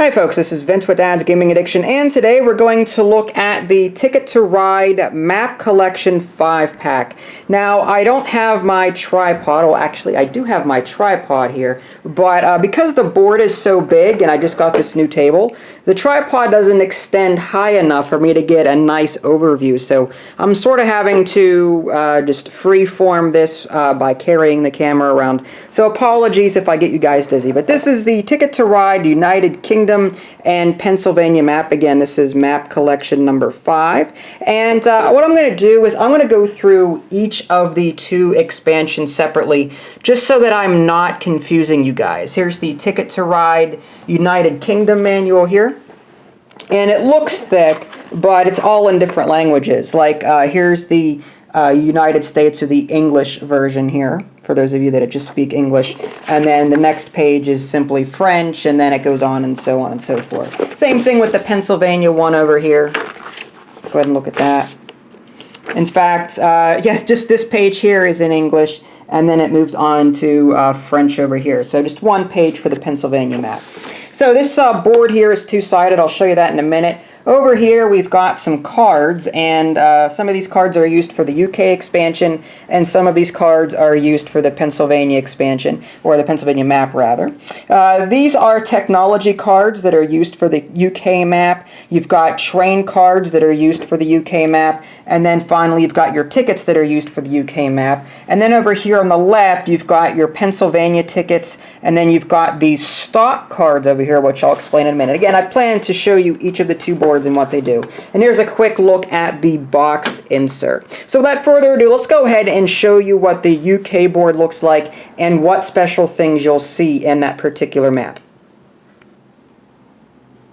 Hi folks, this is Vince with Dad's Gaming Addiction, and today we're going to look at the Ticket to Ride Map Collection 5-pack. Now, I don't have my tripod, well actually I do have my tripod here, but because the board is so big and I just got this new table, the tripod doesn't extend high enough for me to get a nice overview, so I'm sort of having to just freeform this by carrying the camera around. So apologies if I get you guys dizzy, but this is the Ticket to Ride United Kingdom and Pennsylvania map. Again, this is map collection number 5. And what I'm going to do is I'm going to go through each of the 2 expansions separately, just so that I'm not confusing you guys. Here's the Ticket to Ride United Kingdom manual here. And it looks thick, but it's all in different languages. Like, here's the United States, or the English version here, for those of you that just speak English. And then the next page is simply French, and then it goes on and so forth. Same thing with the Pennsylvania one over here. Let's go ahead and look at that. In fact, yeah, just this page here is in English, and then it moves on to French over here. So just one page for the Pennsylvania map. So this board here is two-sided. I'll show you that in a minute. Over here we've got some cards, and some of these cards are used for the UK expansion, and some of these cards are used for the Pennsylvania expansion, or the Pennsylvania map rather. These are technology cards that are used for the UK map. You've got train cards that are used for the UK map, and then finally you've got your tickets that are used for the UK map. And then over here on the left you've got your Pennsylvania tickets, and then you've got these stock cards over here, which I'll explain in a minute. Again, I plan to show you each of the 2 boards and what they do. And here's a quick look at the box insert. So without further ado, let's go ahead and show you what the UK board looks like and what special things you'll see in that particular map.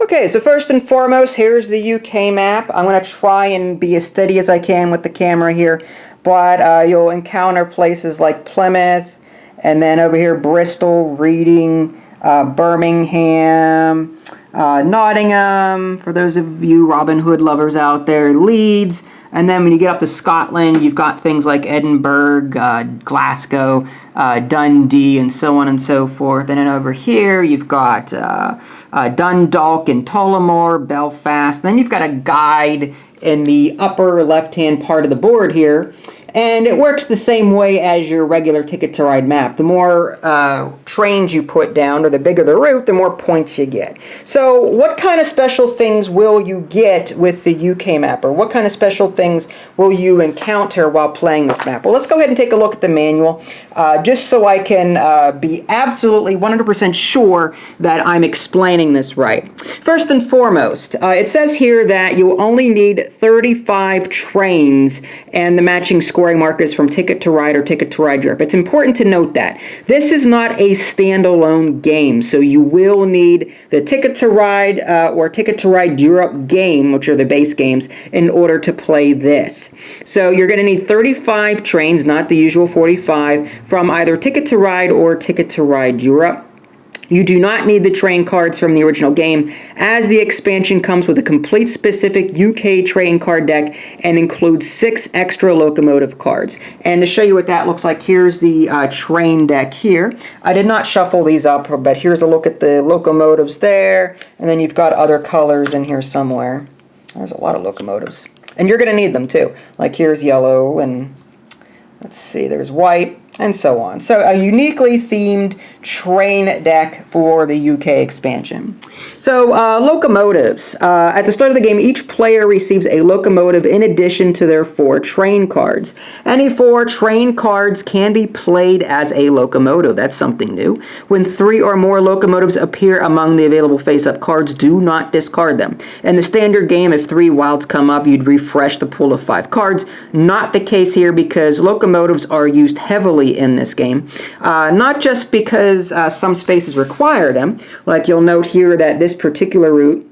Okay, so first and foremost, here's the UK map. I'm going to try and be as steady as I can with the camera here, but you'll encounter places like Plymouth, and then over here Bristol, Reading, Birmingham, Nottingham, for those of you Robin Hood lovers out there, Leeds, and then when you get up to Scotland, you've got things like Edinburgh, Glasgow, Dundee, and so on and so forth. And then over here, you've got Dundalk and Tullamore, Belfast. Then you've got a guide in the upper left-hand part of the board here. And it works the same way as your regular Ticket to Ride map. The more trains you put down, or the bigger the route, the more points you get. So what kind of special things will you get with the UK map? Or what kind of special things will you encounter while playing this map? Well, let's go ahead and take a look at the manual, just so I can be absolutely 100% sure that I'm explaining this right. First and foremost, it says here that you only need 35 trains and the matching scoring markers from Ticket to Ride or Ticket to Ride Europe. It's important to note that this is not a standalone game, so you will need the Ticket to Ride or Ticket to Ride Europe game, which are the base games, in order to play this. So you're going to need 35 trains, not the usual 45, from either Ticket to Ride or Ticket to Ride Europe. You do not need the train cards from the original game, as the expansion comes with a complete specific UK train card deck and includes 6 extra locomotive cards. And to show you what that looks like, here's the train deck here. I did not shuffle these up, but here's a look at the locomotives there, and then you've got other colors in here somewhere. There's a lot of locomotives. And you're going to need them too. Like here's yellow, and let's see, there's white, and so on. So a uniquely themed train deck for the UK expansion. So locomotives. At the start of the game, each player receives a locomotive in addition to their 4 train cards. Any 4 train cards can be played as a locomotive. That's something new. When 3 or more locomotives appear among the available face-up cards, do not discard them. In the standard game, if 3 wilds come up, you'd refresh the pool of 5 cards. Not the case here, because locomotives are used heavily in this game. Not just because some spaces require them, like you'll note here that this particular route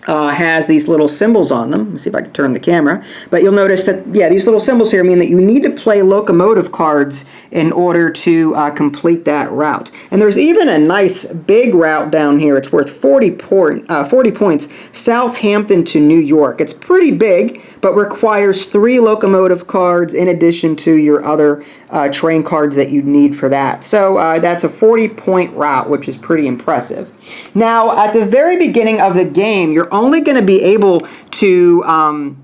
has these little symbols on them. Let me see if I can turn the camera. But you'll notice that, yeah, these little symbols here mean that you need to play locomotive cards in order to complete that route. And there's even a nice big route down here. It's worth 40 points, Southampton to New York. It's pretty big, but requires 3 locomotive cards in addition to your other train cards that you'd need for that. So that's a 40-point route, which is pretty impressive. Now, at the very beginning of the game, you're only going to be able to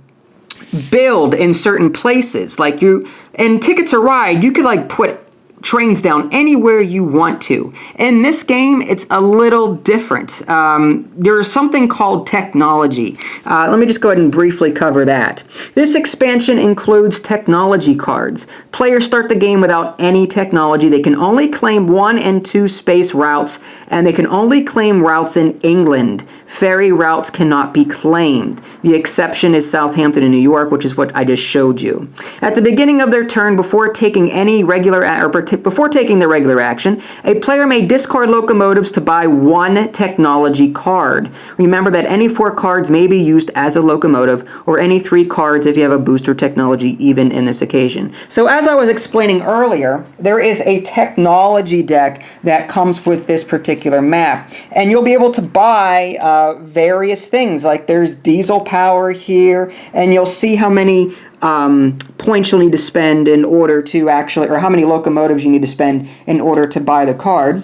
build in certain places. Like in Ticket to Ride, you could like put trains down anywhere you want to. In this game, it's a little different. There's something called technology. Let me just go ahead and briefly cover that. This expansion includes technology cards. Players start the game without any technology. They can only claim 1 and 2 space routes, and they can only claim routes in England. Ferry routes cannot be claimed. The exception is Southampton and New York, which is what I just showed you. At the beginning of their turn, before taking the regular action, a player may discard locomotives to buy 1 technology card. Remember that any 4 cards may be used as a locomotive, or any 3 cards if you have a booster technology even in this occasion. So as I was explaining earlier, there is a technology deck that comes with this particular map, and you'll be able to buy various things. Like there's diesel power here, and you'll see how many points you'll need to spend in order to actually, or how many locomotives you need to spend in order to buy the card.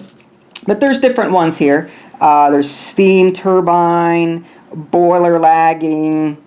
But there's different ones here. There's steam turbine, boiler lagging,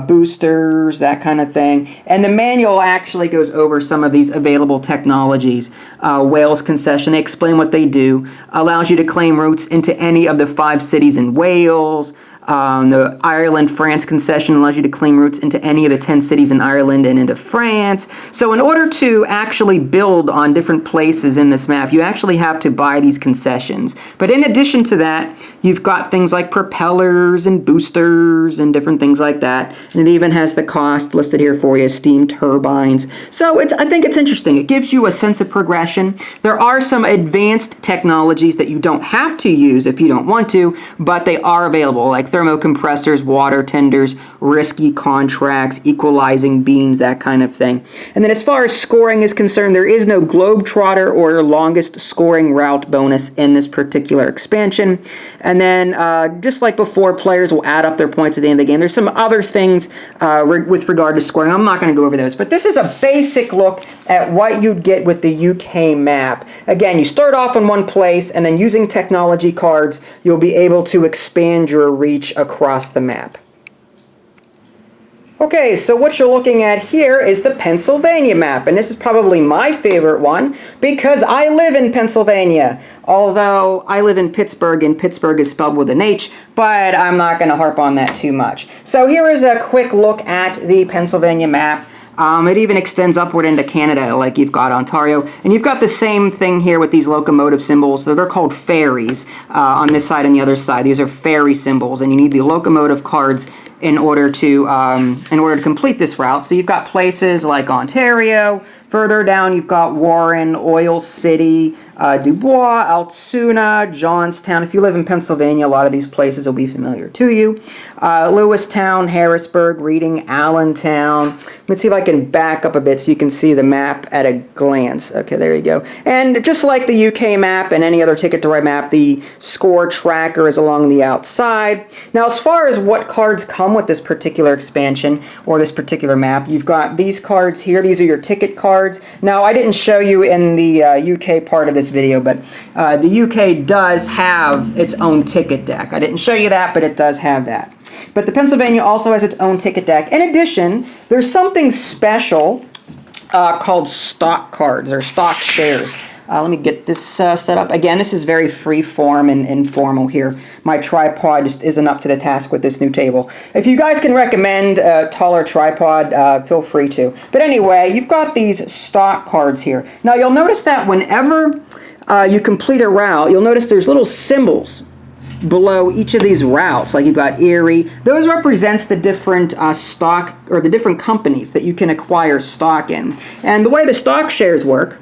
boosters, that kind of thing. And the manual actually goes over some of these available technologies. Wales concession, they explain what they do. Allows you to claim routes into any of the 5 cities in Wales. The Ireland-France concession allows you to claim routes into any of the 10 cities in Ireland and into France. So in order to actually build on different places in this map, you actually have to buy these concessions. But in addition to that, you've got things like propellers and boosters and different things like that. And it even has the cost listed here for you, steam turbines. So I think it's interesting. It gives you a sense of progression. There are some advanced technologies that you don't have to use if you don't want to, but they are available, like thermocompressors, water tenders, risky contracts, equalizing beams, that kind of thing. And then as far as scoring is concerned, there is no Globetrotter or longest scoring route bonus in this particular expansion. And then just like before, players will add up their points at the end of the game. There's some other things with regard to scoring. I'm not going to go over those, but this is a basic look at what you'd get with the UK map. Again, you start off in one place, and then using technology cards, you'll be able to expand your reach across the map. Okay, so what you're looking at here is the Pennsylvania map, and this is probably my favorite one because I live in Pennsylvania. Although I live in Pittsburgh, and Pittsburgh is spelled with an H, but I'm not going to harp on that too much. So here is a quick look at the Pennsylvania map. It even extends upward into Canada, like you've got Ontario. And you've got the same thing here with these locomotive symbols. So they're called ferries on this side and the other side. These are ferry symbols, and you need the locomotive cards in order to complete this route. So you've got places like Ontario. Further down, you've got Warren, Oil City, Dubois, Altoona, Johnstown. If you live in Pennsylvania, a lot of these places will be familiar to you. Lewistown, Harrisburg, Reading, Allentown. Let's see if I can back up a bit so you can see the map at a glance. Okay, there you go. And just like the UK map and any other Ticket to Ride map, the score tracker is along the outside. Now, as far as what cards come with this particular expansion or this particular map, you've got these cards here. These are your ticket cards. Now, I didn't show you in the UK part of this video, but the UK does have its own ticket deck. I didn't show you that, but it does have that. But the Pennsylvania also has its own ticket deck. In addition, there's something special called stock cards or stock shares. Let me get this set up. Again, this is very free-form and informal here. My tripod just isn't up to the task with this new table. If you guys can recommend a taller tripod, feel free to. But anyway, you've got these stock cards here. Now, you'll notice that whenever you complete a route, you'll notice there's little symbols below each of these routes. Like you've got Erie. Those represents the different stock or the different companies that you can acquire stock in. And the way the stock shares work,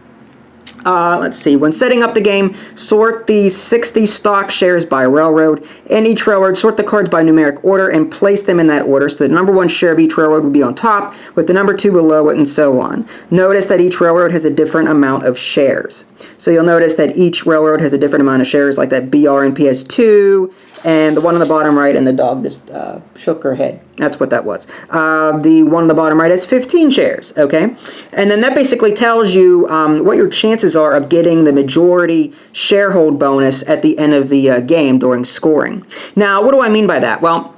let's see, when setting up the game, sort the 60 stock shares by railroad. In each railroad, sort the cards by numeric order and place them in that order so the number 1 share of each railroad would be on top with the number 2 below it and so on. Notice that each railroad has a different amount of shares. So you'll notice that each railroad has a different amount of shares, like that BR and PS2, and the one on the bottom right, and the dog just shook her head. That's what that was. The one on the bottom right has 15 shares, okay? And then that basically tells you what your chances are of getting the majority sharehold bonus at the end of the game during scoring. Now, what do I mean by that? Well,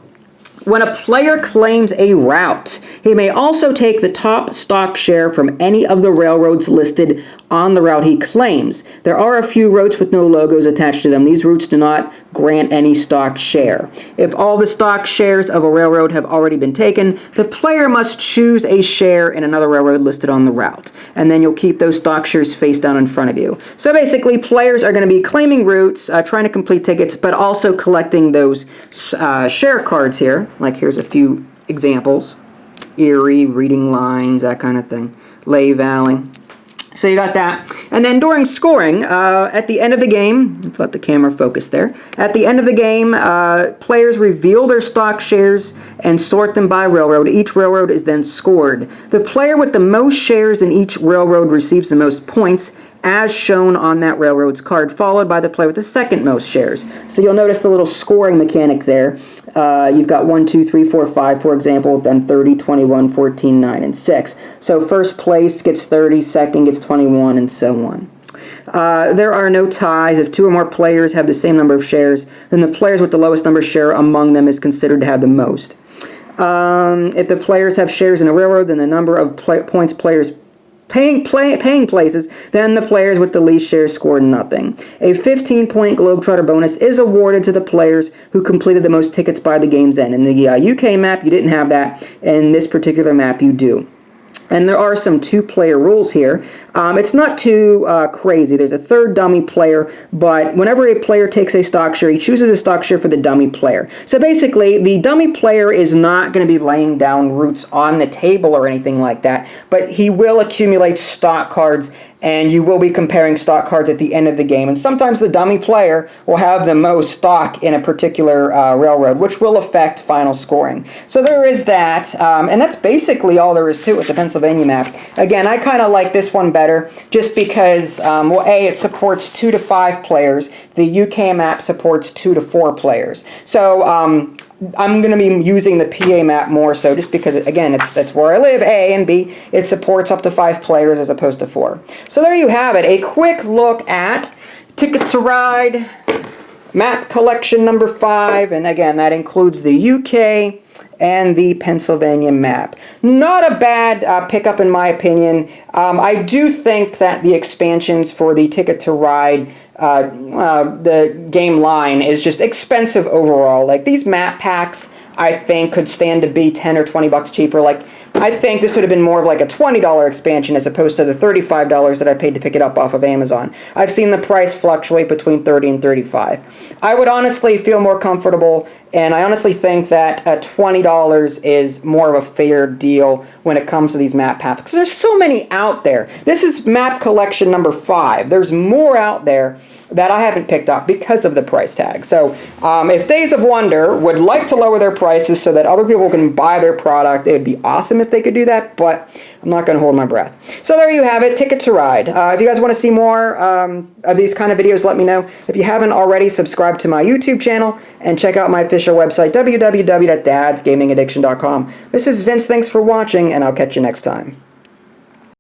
when a player claims a route, he may also take the top stock share from any of the railroads listed on the route he claims. There are a few routes with no logos attached to them. These routes do not grant any stock share. If all the stock shares of a railroad have already been taken, the player must choose a share in another railroad listed on the route. And then you'll keep those stock shares face down in front of you. So basically, players are going to be claiming routes, trying to complete tickets, but also collecting those share cards here. Like here's a few examples. Erie, Reading Lines, that kind of thing. Lehigh Valley. So you got that. And then during scoring, at the end of the game, let's let the camera focus there. At the end of the game, players reveal their stock shares and sort them by railroad. Each railroad is then scored. The player with the most shares in each railroad receives the most points, as shown on that railroad's card, followed by the player with the second most shares. So you'll notice the little scoring mechanic there. You've got 1, 2, 3, 4, 5, for example, then 30, 21, 14, 9, and 6. So first place gets 30, second gets 21, and so on. There are no ties. If two or more players have the same number of shares, then the players with the lowest number of share among them is considered to have the most. If the players have shares in a railroad, then the number of points players paying places, then the players with the least shares scored nothing. A 15-point Globetrotter bonus is awarded to the players who completed the most tickets by the game's end. In the UK map, you didn't have that. In this particular map, you do. And there are some two-player rules here. It's not too crazy. There's a third dummy player, but whenever a player takes a stock share, he chooses a stock share for the dummy player. So basically, the dummy player is not going to be laying down routes on the table or anything like that, but he will accumulate stock cards, and you will be comparing stock cards at the end of the game. And sometimes the dummy player will have the most stock in a particular railroad, which will affect final scoring. So there is that, and that's basically all there is to it, the Pennsylvania map. Again, I kind of like this one better, just because, well, A, it supports 2 to 5 players. The UK map supports 2 to 4 players. So I'm going to be using the PA map more so, just because, again, that's where I live, A, and B, it supports up to 5 players as opposed to 4. So there you have it, a quick look at Ticket to Ride, map collection number 5, and again, that includes the UK and the Pennsylvania map. Not a bad pickup in my opinion. I do think that the expansions for the Ticket to Ride, the game line, is just expensive overall. Like, these map packs, I think, could stand to be 10 or 20 bucks cheaper. Like, I think this would have been more of like a $20 expansion as opposed to the $35 that I paid to pick it up off of Amazon. I've seen the price fluctuate between $30 and $35. I would honestly feel more comfortable, and I honestly think that $20 is more of a fair deal when it comes to these map packs, because there's so many out there. This is map collection number 5. There's more out there that I haven't picked up because of the price tag. So if Days of Wonder would like to lower their prices so that other people can buy their product, it would be awesome if they could do that, but I'm not going to hold my breath. So there you have it, Ticket to Ride. If you guys want to see more of these kind of videos, let me know. If you haven't already, subscribe to my YouTube channel and check out my official website, www.dadsgamingaddiction.com. This is Vince, thanks for watching, and I'll catch you next time.